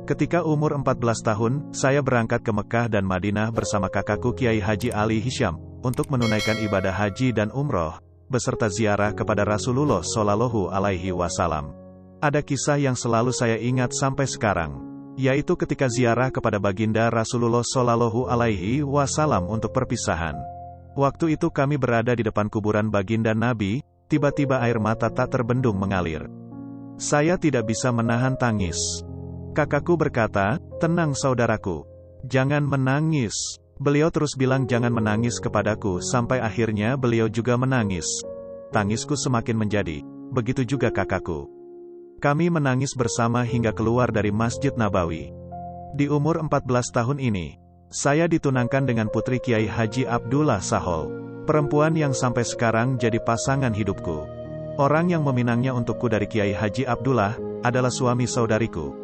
Ketika umur 14 tahun, saya berangkat ke Mekah dan Madinah bersama kakakku Kiai Haji Ali Hisham, untuk menunaikan ibadah haji dan umroh, beserta ziarah kepada Rasulullah Shallallahu Alaihi Wasallam. Ada kisah yang selalu saya ingat sampai sekarang, yaitu ketika ziarah kepada baginda Rasulullah Shallallahu Alaihi Wasallam untuk perpisahan. Waktu itu kami berada di depan kuburan baginda Nabi, tiba-tiba air mata tak terbendung mengalir. Saya tidak bisa menahan tangis. Kakakku berkata, "Tenang saudaraku, jangan menangis." Beliau terus bilang jangan menangis kepadaku sampai akhirnya beliau juga menangis. Tangisku semakin menjadi, begitu juga kakakku. Kami menangis bersama hingga keluar dari Masjid Nabawi. Di umur 14 tahun ini, saya ditunangkan dengan putri Kiai Haji Abdullah Sahol, perempuan yang sampai sekarang jadi pasangan hidupku. Orang yang meminangnya untukku dari Kiai Haji Abdullah, adalah suami saudariku,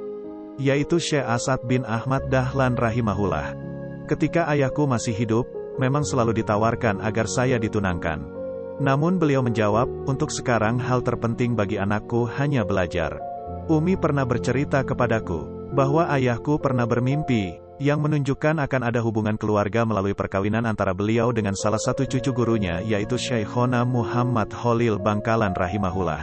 yaitu Syekh Asad bin Ahmad Dahlan rahimahullah. Ketika ayahku masih hidup, memang selalu ditawarkan agar saya ditunangkan. Namun beliau menjawab, untuk sekarang hal terpenting bagi anakku hanya belajar. Umi pernah bercerita kepadaku, bahwa ayahku pernah bermimpi, yang menunjukkan akan ada hubungan keluarga melalui perkawinan antara beliau dengan salah satu cucu gurunya yaitu Syekhona Muhammad Khalil Bangkalan rahimahullah.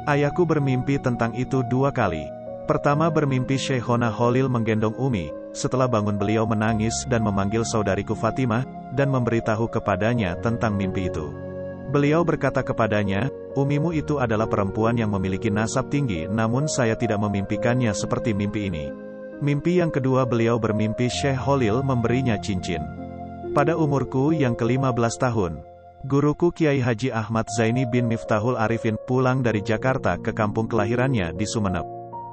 Ayahku bermimpi tentang itu 2 kali. Pertama bermimpi Syekhona Khalil menggendong Umi, setelah bangun beliau menangis dan memanggil saudariku Fatimah, dan memberitahu kepadanya tentang mimpi itu. Beliau berkata kepadanya, "Umimu itu adalah perempuan yang memiliki nasab tinggi, namun saya tidak memimpikannya seperti mimpi ini." Mimpi yang kedua beliau bermimpi Syekh Khalil memberinya cincin. Pada umurku yang ke-15 tahun, guruku Kiai Haji Ahmad Zaini bin Miftahul Arifin pulang dari Jakarta ke kampung kelahirannya di Sumeneb.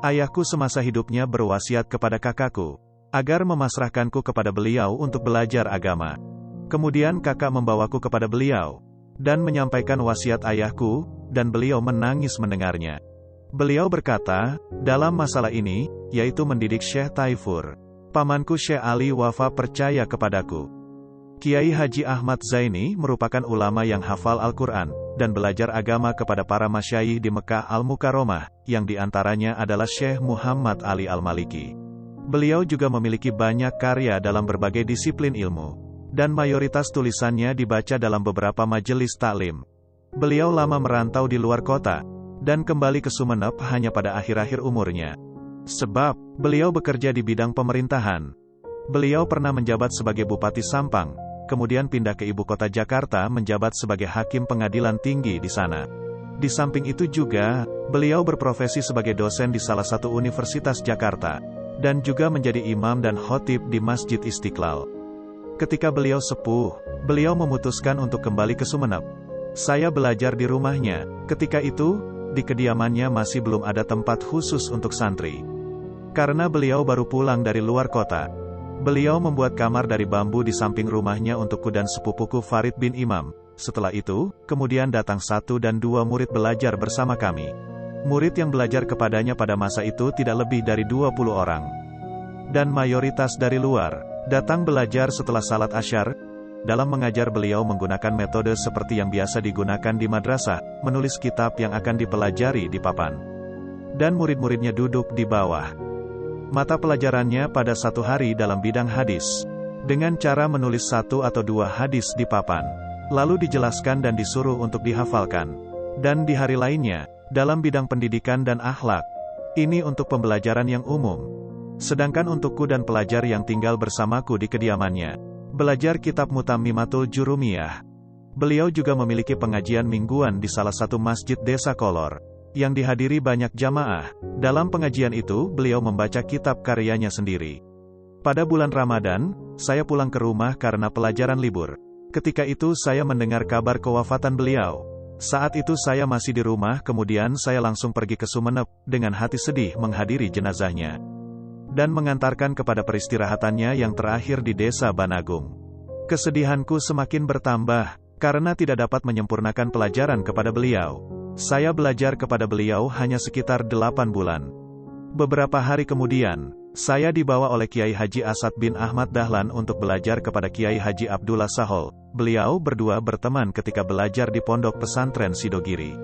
Ayahku semasa hidupnya berwasiat kepada kakakku, agar memasrahkanku kepada beliau untuk belajar agama. Kemudian kakak membawaku kepada beliau, dan menyampaikan wasiat ayahku, dan beliau menangis mendengarnya. Beliau berkata, dalam masalah ini, yaitu mendidik Syekh Taifur, pamanku Syekh Ali Wafa percaya kepadaku. Kiai Haji Ahmad Zaini merupakan ulama yang hafal Al-Quran, dan belajar agama kepada para masyayikh di Mekah Al-Mukarramah, yang diantaranya adalah Syekh Muhammad Ali Al-Maliki. Beliau juga memiliki banyak karya dalam berbagai disiplin ilmu, dan mayoritas tulisannya dibaca dalam beberapa majelis taklim. Beliau lama merantau di luar kota, dan kembali ke Sumeneb hanya pada akhir-akhir umurnya. Sebab, beliau bekerja di bidang pemerintahan. Beliau pernah menjabat sebagai Bupati Sampang, kemudian pindah ke ibu kota Jakarta menjabat sebagai Hakim Pengadilan Tinggi di sana. Di samping itu juga, beliau berprofesi sebagai dosen di salah satu universitas Jakarta, dan juga menjadi imam dan khotib di Masjid Istiqlal. Ketika beliau sepuh, beliau memutuskan untuk kembali ke Sumeneb. Saya belajar di rumahnya. Ketika itu, di kediamannya masih belum ada tempat khusus untuk santri. Karena beliau baru pulang dari luar kota, beliau membuat kamar dari bambu di samping rumahnya untukku dan sepupuku Farid bin Imam. Setelah itu, kemudian datang 1 dan 2 murid belajar bersama kami. Murid yang belajar kepadanya pada masa itu tidak lebih dari 20 orang. Dan mayoritas dari luar, datang belajar setelah salat asyar. Dalam mengajar beliau menggunakan metode seperti yang biasa digunakan di madrasah, menulis kitab yang akan dipelajari di papan. Dan murid-muridnya duduk di bawah. Mata pelajarannya pada satu hari dalam bidang hadis, dengan cara menulis 1 atau 2 hadis di papan, lalu dijelaskan dan disuruh untuk dihafalkan. Dan di hari lainnya, dalam bidang pendidikan dan akhlak. Ini untuk pembelajaran yang umum. Sedangkan untukku dan pelajar yang tinggal bersamaku di kediamannya, belajar kitab Mutammimatul Jurumiyah. Beliau juga memiliki pengajian mingguan di salah satu masjid desa Kolor, yang dihadiri banyak jamaah. Dalam pengajian itu, beliau membaca kitab karyanya sendiri. Pada bulan Ramadan, saya pulang ke rumah karena pelajaran libur. Ketika itu saya mendengar kabar kewafatan beliau. Saat itu saya masih di rumah, kemudian saya langsung pergi ke Sumeneb, dengan hati sedih menghadiri jenazahnya, dan mengantarkan kepada peristirahatannya yang terakhir di desa Banagung. Kesedihanku semakin bertambah, karena tidak dapat menyempurnakan pelajaran kepada beliau. Saya belajar kepada beliau hanya sekitar 8 bulan. Beberapa hari kemudian, saya dibawa oleh Kiai Haji Asad bin Ahmad Dahlan untuk belajar kepada Kiai Haji Abdullah Sahol. Beliau berdua berteman ketika belajar di pondok pesantren Sidogiri.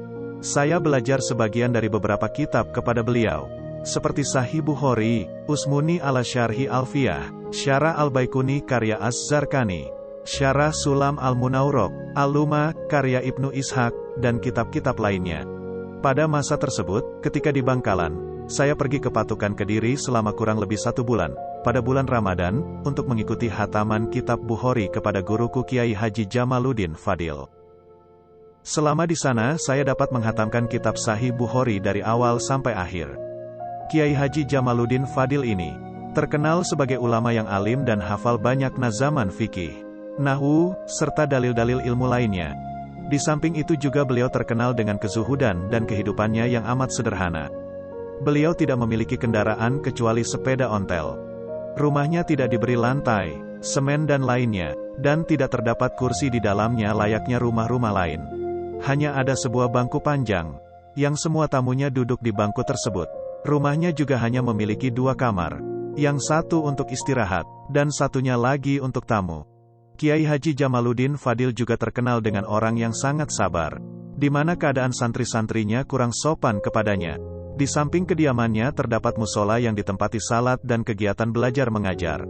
Saya belajar sebagian dari beberapa kitab kepada beliau. seperti Sahih Bukhari, Usmuni ala Syarhi Alfiyah, Syarah Al-Baikuni karya Az-Zarkani, Syarah Sulam Al-Munawwarah, Al-Lumah karya Ibnu Ishaq, dan kitab-kitab lainnya. Pada masa tersebut, ketika di Bangkalan, saya pergi ke Patukan Kediri selama kurang lebih 1 bulan, pada bulan Ramadan, untuk mengikuti hataman kitab Bukhari kepada guruku Kiai Haji Jamaluddin Fadil. Selama di sana saya dapat menghatamkan kitab Sahih Bukhari dari awal sampai akhir. Kiai Haji Jamaluddin Fadil ini terkenal sebagai ulama yang alim dan hafal banyak nazaman fikih, nahwu, serta dalil-dalil ilmu lainnya. Di samping itu juga beliau terkenal dengan kezuhudan dan kehidupannya yang amat sederhana. Beliau tidak memiliki kendaraan kecuali sepeda ontel. Rumahnya tidak diberi lantai, semen dan lainnya, dan tidak terdapat kursi di dalamnya layaknya rumah-rumah lain. Hanya ada sebuah bangku panjang, yang semua tamunya duduk di bangku tersebut. Rumahnya juga hanya memiliki 2 kamar, yang satu untuk istirahat, dan satunya lagi untuk tamu. Kiai Haji Jamaluddin Fadil juga terkenal dengan orang yang sangat sabar, di mana keadaan santri-santrinya kurang sopan kepadanya. Di samping kediamannya terdapat musola yang ditempati salat dan kegiatan belajar mengajar.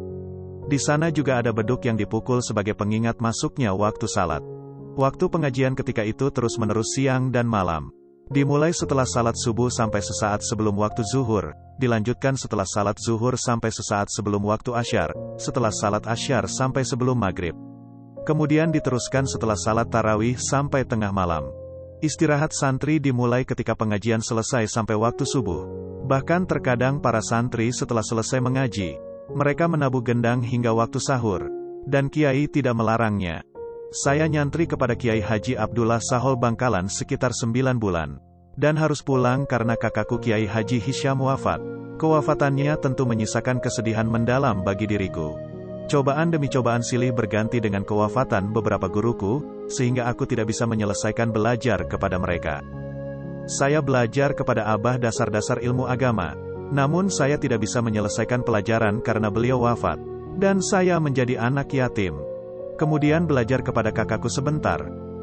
Di sana juga ada beduk yang dipukul sebagai pengingat masuknya waktu salat. Waktu pengajian ketika itu terus-menerus siang dan malam. Dimulai setelah salat subuh sampai sesaat sebelum waktu zuhur, dilanjutkan setelah salat zuhur sampai sesaat sebelum waktu asyar, setelah salat asyar sampai sebelum maghrib. Kemudian diteruskan setelah salat tarawih sampai tengah malam. Istirahat santri dimulai ketika pengajian selesai sampai waktu subuh. Bahkan terkadang para santri setelah selesai mengaji, mereka menabuh gendang hingga waktu sahur, dan Kiai tidak melarangnya. Saya nyantri kepada Kiai Haji Abdullah Sahol Bangkalan sekitar 9 bulan, dan harus pulang karena kakakku Kiai Haji Hisham wafat. Kewafatannya tentu menyisakan kesedihan mendalam bagi diriku. Cobaan demi cobaan silih berganti dengan kewafatan beberapa guruku, sehingga aku tidak bisa menyelesaikan belajar kepada mereka. Saya belajar kepada Abah dasar-dasar ilmu agama, namun saya tidak bisa menyelesaikan pelajaran karena beliau wafat, dan saya menjadi anak yatim. Kemudian belajar kepada kakakku sebentar,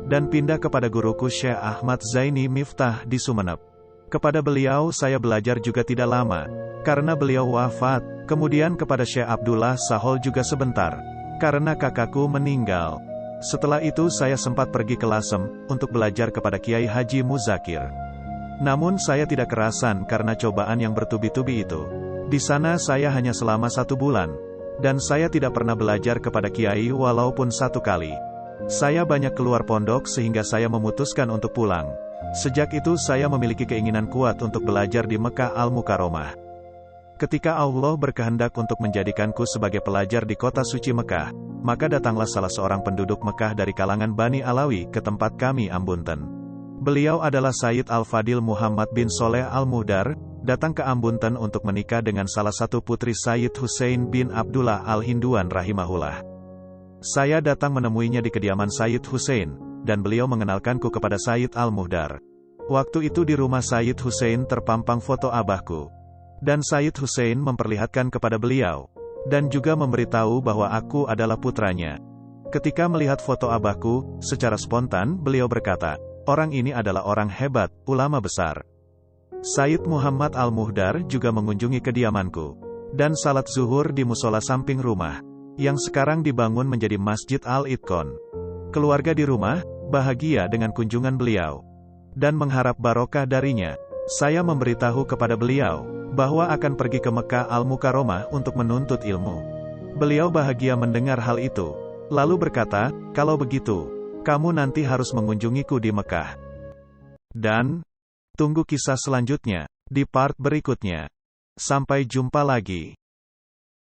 dan pindah kepada guruku Syekh Ahmad Zaini Miftah di Sumeneb. Kepada beliau saya belajar juga tidak lama, karena beliau wafat. Kemudian kepada Syekh Abdullah Sahol juga sebentar, karena kakakku meninggal. Setelah itu saya sempat pergi ke Lasem, untuk belajar kepada Kiai Haji Muzakir. Namun saya tidak kerasan karena cobaan yang bertubi-tubi itu. Di sana saya hanya selama 1 bulan, dan saya tidak pernah belajar kepada Kiai walaupun 1 kali. Saya banyak keluar pondok sehingga saya memutuskan untuk pulang. Sejak itu saya memiliki keinginan kuat untuk belajar di Mekah Al-Mukarramah. Ketika Allah berkehendak untuk menjadikanku sebagai pelajar di kota suci Mekah, maka datanglah salah seorang penduduk Mekah dari kalangan Bani Alawi ke tempat kami Ambunten. Beliau adalah Sayyid Al-Fadil Muhammad bin Soleh Al-Muhdar, datang ke Ambunten untuk menikah dengan salah satu putri Sayyid Husain bin Abdullah Al-Hinduan rahimahullah. Saya datang menemuinya di kediaman Sayyid Husain, dan beliau mengenalkanku kepada Sayyid Al-Muhdar. Waktu itu di rumah Sayyid Husain terpampang foto abahku. Dan Sayyid Husain memperlihatkan kepada beliau, dan juga memberitahu bahwa aku adalah putranya. Ketika melihat foto abahku, secara spontan beliau berkata, orang ini adalah orang hebat, ulama besar. Sayyid Muhammad Al-Muhdar juga mengunjungi kediamanku, dan salat zuhur di musola samping rumah, yang sekarang dibangun menjadi Masjid Al-Itqon. Keluarga di rumah, bahagia dengan kunjungan beliau, dan mengharap barokah darinya. Saya memberitahu kepada beliau, bahwa akan pergi ke Mekah Al-Mukarramah untuk menuntut ilmu. Beliau bahagia mendengar hal itu, lalu berkata, kalau begitu, kamu nanti harus mengunjungiku di Mekah. Dan, tunggu kisah selanjutnya, di part berikutnya. Sampai jumpa lagi.